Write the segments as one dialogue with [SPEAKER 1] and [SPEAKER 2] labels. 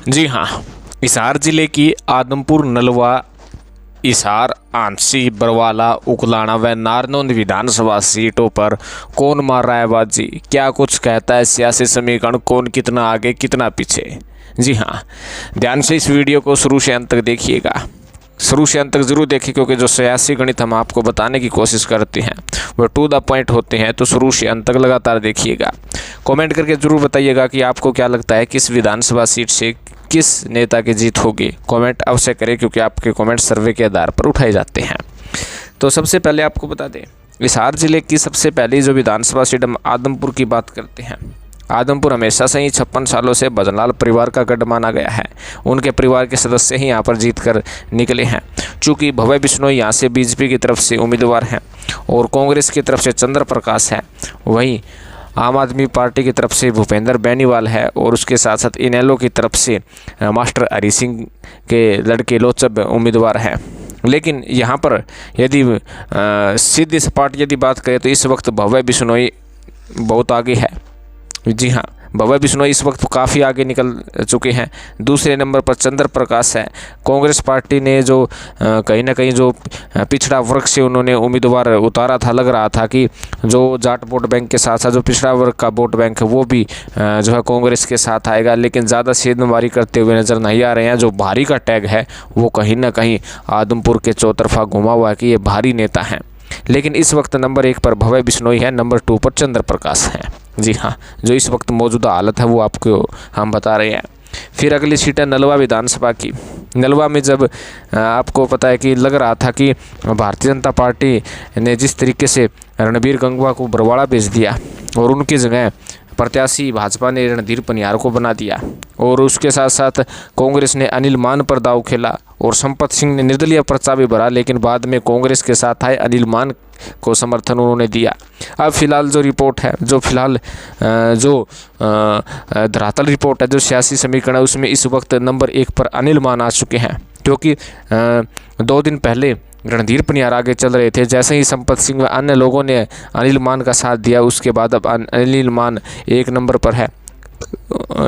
[SPEAKER 1] जी हाँ, हिसार जिले की आदमपुर, नलवा, हिसार, आंसी, बरवाला, उकलाना व नारनौंद विधानसभा सीटों पर कौन मार रहा है बाजी? क्या कुछ कहता है सियासी समीकरण? कौन कितना आगे कितना पीछे? जी हाँ, ध्यान से इस वीडियो को शुरू से अंत तक देखिएगा। शुरू से अंत तक जरूर देखिए, क्योंकि जो सियासी गणित हम आपको बताने की कोशिश करते हैं वो टू द पॉइंट होते हैं। तो शुरू से अंत तक लगातार देखिएगा। कमेंट करके जरूर बताइएगा कि आपको क्या लगता है किस विधानसभा सीट से किस नेता की जीत होगी। कमेंट अवश्य करें, क्योंकि आपके कमेंट सर्वे के आधार पर उठाए जाते हैं। तो सबसे पहले आपको बता दें, हिसार जिले की सबसे पहली जो विधानसभा सीट हम आदमपुर की बात करते हैं। आदमपुर हमेशा से ही 56 सालों से भजनलाल परिवार का गढ़ माना गया है। उनके परिवार के सदस्य ही यहाँ पर जीत कर निकले हैं। चूँकि भव्य बिश्नोई यहाँ से बीजेपी की तरफ से उम्मीदवार हैं और कांग्रेस की तरफ से चंद्र प्रकाश है, वहीं आम आदमी पार्टी की तरफ से भूपेंद्र बेनीवाल है और उसके साथ साथ इनेलो की तरफ से मास्टर हरी सिंह के लड़के लोचब उम्मीदवार हैं। लेकिन यहाँ पर यदि सीधी सपाट यदि बात करें तो इस वक्त भव्य बिश्नोई बहुत आगे है। जी हाँ, भव्य बिश्नोई इस वक्त काफ़ी आगे निकल चुके हैं। दूसरे नंबर पर चंद्र प्रकाश है। कांग्रेस पार्टी ने जो कहीं ना कहीं जो पिछड़ा वर्ग से उन्होंने उम्मीदवार उतारा था, लग रहा था कि जो जाट वोट बैंक के साथ साथ जो पिछड़ा वर्ग का वोट बैंक है वो भी जो है कांग्रेस के साथ आएगा, लेकिन ज़्यादा सेंधमारी करते हुए नज़र नहीं आ रहे हैं। जो भारी का टैग है वो कहीं ना कहीं आदमपुर के चौतरफा घुमा हुआ है कि ये भारी नेता हैं। लेकिन इस वक्त नंबर 1 पर भव्य बिश्नोई है, नंबर 2 पर चंद्र प्रकाश है। जी हाँ, जो इस वक्त मौजूदा हालत है वो आपको हम बता रहे हैं। फिर अगली सीट है नलवा विधानसभा की। नलवा में जब आपको पता है कि लग रहा था कि भारतीय जनता पार्टी ने जिस तरीके से रणबीर गंगवा को बरवाड़ा भेज दिया और उनकी जगह प्रत्याशी भाजपा ने रणधीर पनियार को बना दिया, और उसके साथ साथ कांग्रेस ने अनिल मान पर दाव खेला और संपत सिंह ने निर्दलीय पर्चा भी भरा, लेकिन बाद में कांग्रेस के साथ आए अनिल मान को समर्थन उन्होंने दिया। अब फिलहाल जो रिपोर्ट है, जो फिलहाल जो धरातल रिपोर्ट है, जो सियासी समीकरण है, उसमें इस वक्त नंबर 1 पर अनिल मान आ चुके हैं, क्योंकि 2 दिन पहले रणधीर पनियार आगे चल रहे थे। जैसे ही संपत सिंह व अन्य लोगों ने अनिल मान का साथ दिया, उसके बाद अब अनिल मान 1 नंबर पर है।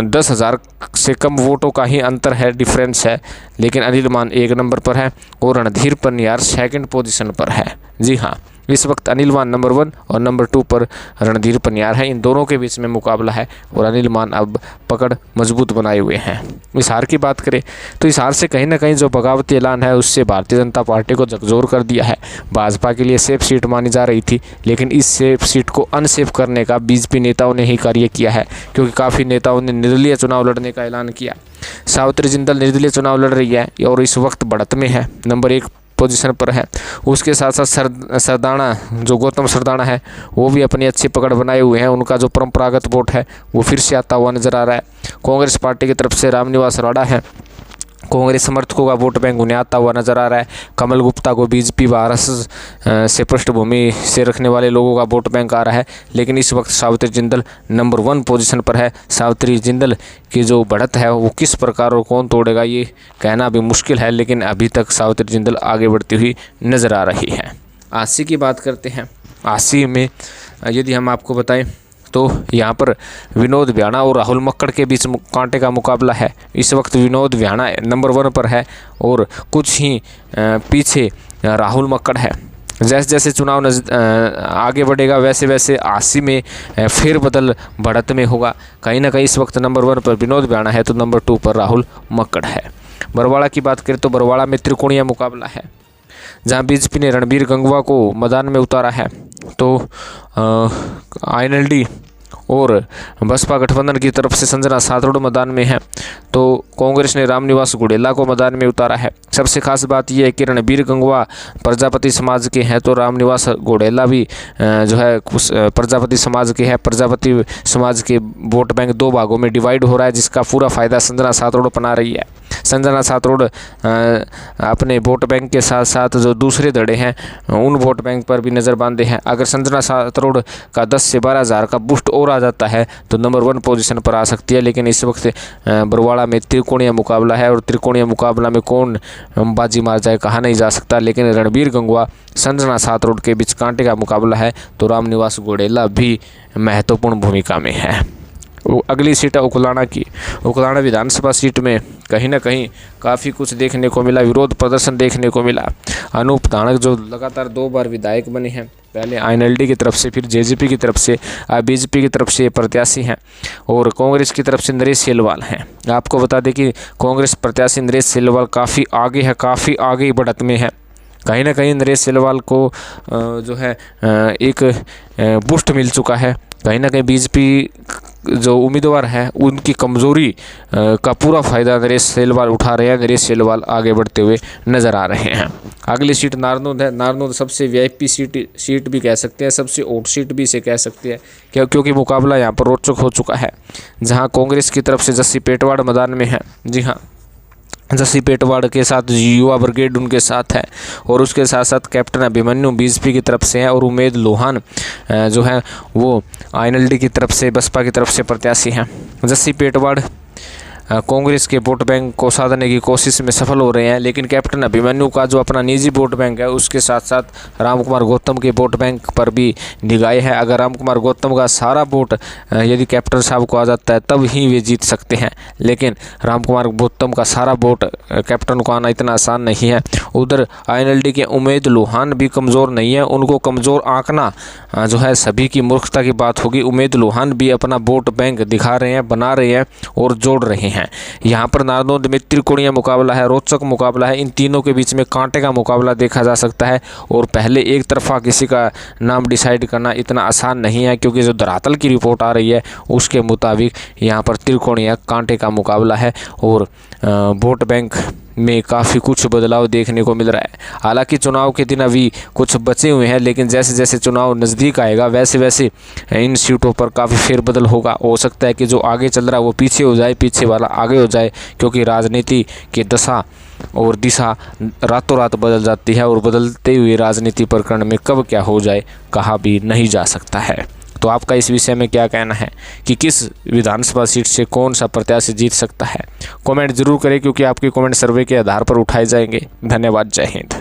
[SPEAKER 1] 10,000 से कम वोटों का ही अंतर है, डिफरेंस है, लेकिन अनिल मान 1 नंबर पर है और रणधीर पनियार 2nd पोजीशन पर है। जी हाँ, इस वक्त अनिल मान नंबर 1 और नंबर 2 पर रणधीर पनियार है। इन दोनों के बीच में मुकाबला है और अनिल मान अब पकड़ मजबूत बनाए हुए हैं। हिसार की बात करें तो हिसार से कहीं ना कहीं जो बगावती ऐलान है उससे भारतीय जनता पार्टी को झकझोर कर दिया है। भाजपा के लिए सेफ सीट मानी जा रही थी, लेकिन इस सेफ सीट को अनसेफ करने का बीजेपी नेताओं ने ही कार्य किया है, क्योंकि काफ़ी नेताओं ने निर्दलीय चुनाव लड़ने का ऐलान किया। सावित्री जिंदल निर्दलीय चुनाव लड़ रही है और इस वक्त बढ़त में है, नंबर 1 पोजीशन पर है। उसके साथ साथ सरदाना, जो गौतम सरदाना है, वो भी अपनी अच्छी पकड़ बनाए हुए हैं। उनका जो परंपरागत वोट है वो फिर से आता हुआ नजर आ रहा है। कांग्रेस पार्टी की तरफ से रामनिवास राणा है, कांग्रेस समर्थकों का वोट बैंक उन्हें आता हुआ नजर आ रहा है। कमल गुप्ता को बीजेपी व आरएसएस से पृष्ठभूमि से रखने वाले लोगों का वोट बैंक आ रहा है, लेकिन इस वक्त सावित्री जिंदल नंबर 1 पोजीशन पर है। सावित्री जिंदल की जो बढ़त है वो किस प्रकार और कौन तोड़ेगा ये कहना भी मुश्किल है, लेकिन अभी तक सावित्री जिंदल आगे बढ़ती हुई नज़र आ रही है। आसी की बात करते हैं। आसी में यदि हम आपको बताएं तो यहाँ पर विनोद वियाणा और राहुल मक्कड़ के बीच कांटे का मुकाबला है। इस वक्त विनोद वियाणा नंबर 1 पर है और कुछ ही पीछे राहुल मक्कड़ है। जैसे जैसे चुनाव आगे बढ़ेगा वैसे वैसे आसी में फेरबदल बढ़त में होगा। कहीं ना कहीं इस वक्त नंबर 1 पर विनोद वियाणा है तो नंबर 2 पर राहुल मक्कड़ है। बरवाड़ा की बात करें तो बरवाड़ा में त्रिकोणीय मुकाबला है, जहां बीजेपी ने रणबीर गंगवा को मैदान में उतारा है तो INLD और बसपा गठबंधन की तरफ से संजना सातरोड मैदान में है, तो कांग्रेस ने रामनिवास गुडेला को मैदान में उतारा है। सबसे खास बात यह है कि रणबीर गंगवा प्रजापति समाज के हैं तो रामनिवास गुडेला भी जो है प्रजापति समाज के हैं। प्रजापति समाज के वोट बैंक 2 भागों में डिवाइड हो रहा है, जिसका पूरा फायदा संजना सातरोड अपना रही है। संजना सातरोड अपने वोट बैंक के साथ साथ जो दूसरे धड़े हैं उन वोट बैंक पर भी नज़र बांधे हैं। अगर संजना सातरोड का 10 से 12 हज़ार का बूस्ट और आ जाता है तो नंबर 1 पोजीशन पर आ सकती है, लेकिन इस वक्त बरवाड़ा में त्रिकोणीय मुकाबला है और त्रिकोणीय मुकाबला में कौन बाजी मार जाए कहा नहीं जा सकता। लेकिन रणबीर गंगवा संजना सातरोड के बीच कांटे का मुकाबला है तो रामनिवास गुडेला भी महत्वपूर्ण भूमिका में है। अगली सीट है उकलाना की। उकलाना विधानसभा सीट में कहीं ना कहीं काफ़ी कुछ देखने को मिला, विरोध प्रदर्शन देखने को मिला। अनूप धानक जो लगातार 2 बार विधायक बने हैं, पहले INLD की तरफ से, फिर JJP की तरफ से, BJP की तरफ से प्रत्याशी हैं, और कांग्रेस की तरफ से नरेश सेलवाल हैं। आपको बता दें कि कांग्रेस प्रत्याशी नरेश सेलवाल काफ़ी आगे है, काफ़ी आगे बढ़त में है। कहीं ना कहीं नरेश सेलवाल को जो है एक बूस्ट मिल चुका है। कहीं ना कहीं BJP जो उम्मीदवार है उनकी कमज़ोरी का पूरा फ़ायदा नरेश सेलवाल उठा रहे हैं। नरेश सेलवाल आगे बढ़ते हुए नज़र आ रहे हैं। अगली सीट नारनौंद है। नारनौंद सबसे VIP सीट भी कह सकते हैं, सबसे हॉट सीट भी इसे कह सकते हैं, क्योंकि मुकाबला यहाँ पर रोचक हो चुका है, जहाँ कांग्रेस की तरफ से जस्सी पेटवाड़ मैदान में है। जी हाँ, जस्सी पेटवाड़ के साथ युवा ब्रिगेड उनके साथ है, और उसके साथ साथ कैप्टन अभिमन्यु BJP की तरफ से है, और उमेद लोहान जो है वो INLD की तरफ से, बसपा की तरफ से प्रत्याशी हैं। जस्सी पेटवाड़ कांग्रेस के वोट बैंक को साधने की कोशिश में सफल हो रहे हैं, लेकिन कैप्टन अभिमन्यु का जो अपना निजी वोट बैंक है उसके साथ साथ रामकुमार गौतम के वोट बैंक पर भी निगाहें है। अगर रामकुमार गौतम का सारा वोट यदि कैप्टन साहब को आ जाता है तब ही वे जीत सकते हैं, लेकिन रामकुमार गौतम का सारा वोट कैप्टन को आना इतना आसान नहीं है। उधर INLD के उमेद लोहान भी कमज़ोर नहीं है, उनको कमज़ोर आंकना जो है सभी की मूर्खता की बात होगी। उमेद लोहान भी अपना वोट बैंक दिखा रहे हैं, बना रहे हैं और जोड़ रहे हैं। यहाँ पर नारनौंद में त्रिकोणीय मुकाबला है, रोचक मुकाबला है। इन तीनों के बीच में कांटे का मुकाबला देखा जा सकता है, और पहले एक तरफा किसी का नाम डिसाइड करना इतना आसान नहीं है, क्योंकि जो धरातल की रिपोर्ट आ रही है उसके मुताबिक यहाँ पर त्रिकोणीय कांटे का मुकाबला है, और वोट बैंक में काफ़ी कुछ बदलाव देखने को मिल रहा है। हालांकि चुनाव के दिन अभी कुछ बचे हुए हैं, लेकिन जैसे जैसे चुनाव नज़दीक आएगा वैसे वैसे इन सीटों पर काफ़ी फेरबदल होगा। हो सकता है कि जो आगे चल रहा है वो पीछे हो जाए, पीछे वाला आगे हो जाए, क्योंकि राजनीति की दशा और दिशा रातों रात बदल जाती है, और बदलते हुए राजनीति प्रकरण में कब क्या हो जाए कहा भी नहीं जा सकता है। तो आपका इस विषय में क्या कहना है कि किस विधानसभा सीट से कौन सा प्रत्याशी जीत सकता है? कमेंट जरूर करें, क्योंकि आपके कमेंट सर्वे के आधार पर उठाए जाएंगे। धन्यवाद। जय हिंद।